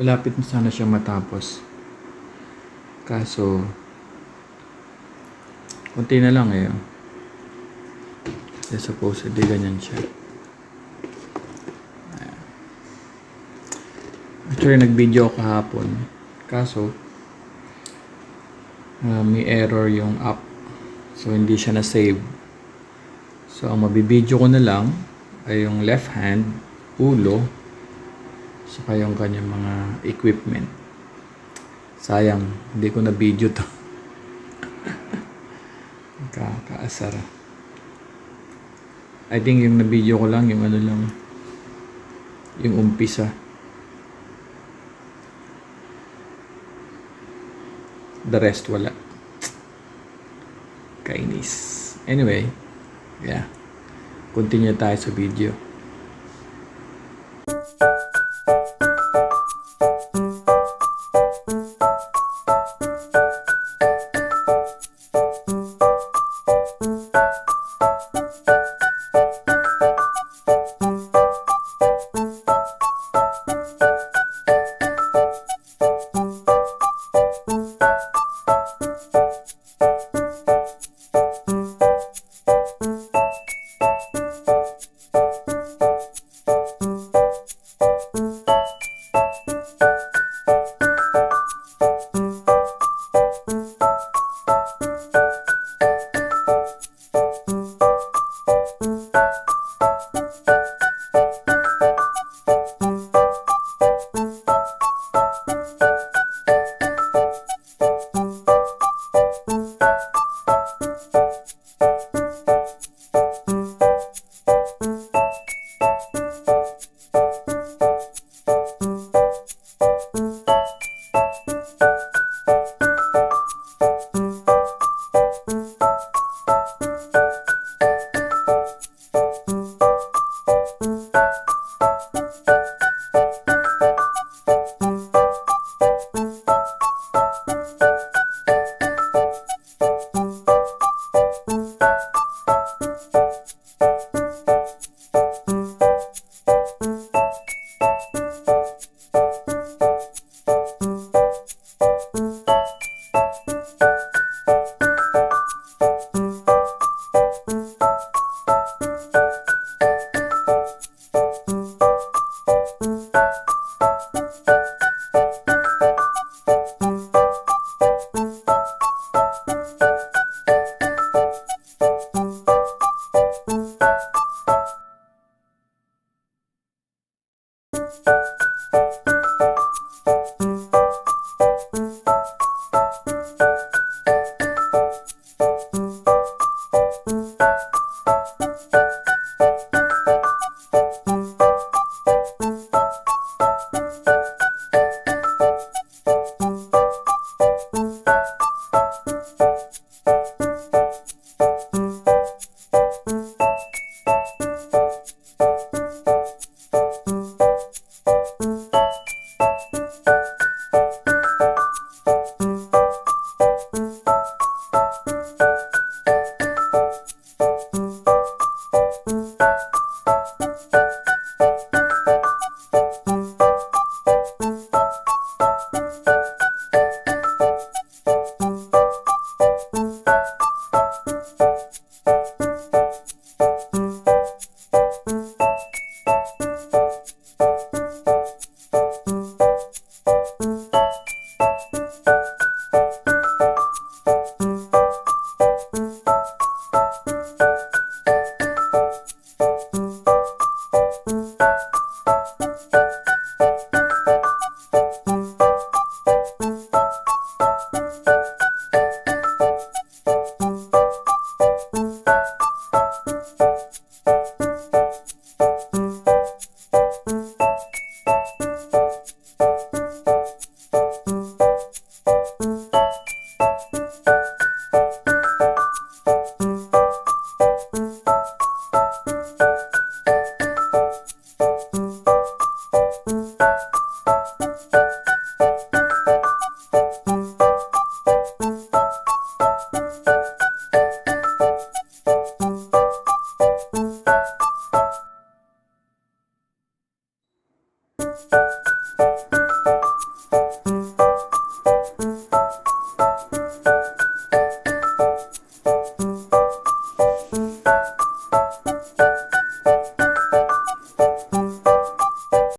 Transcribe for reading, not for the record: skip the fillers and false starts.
Malapit na sana siya matapos. Kaso, konti na lang eh. Kasi supposedly ganyan siya. Actually, nag-video ako kahapon. Kaso, may error yung app. So, hindi siya na-save. So, ang mabibideo ko na lang ay yung left hand, ulo, saka yung kanyang mga equipment. Sayang, hindi ko na video to. Kakaasar. I think yung na-video ko lang, yung ano lang, yung umpisa. The rest wala. Kainis. Anyway, yeah. Continue tayo sa video.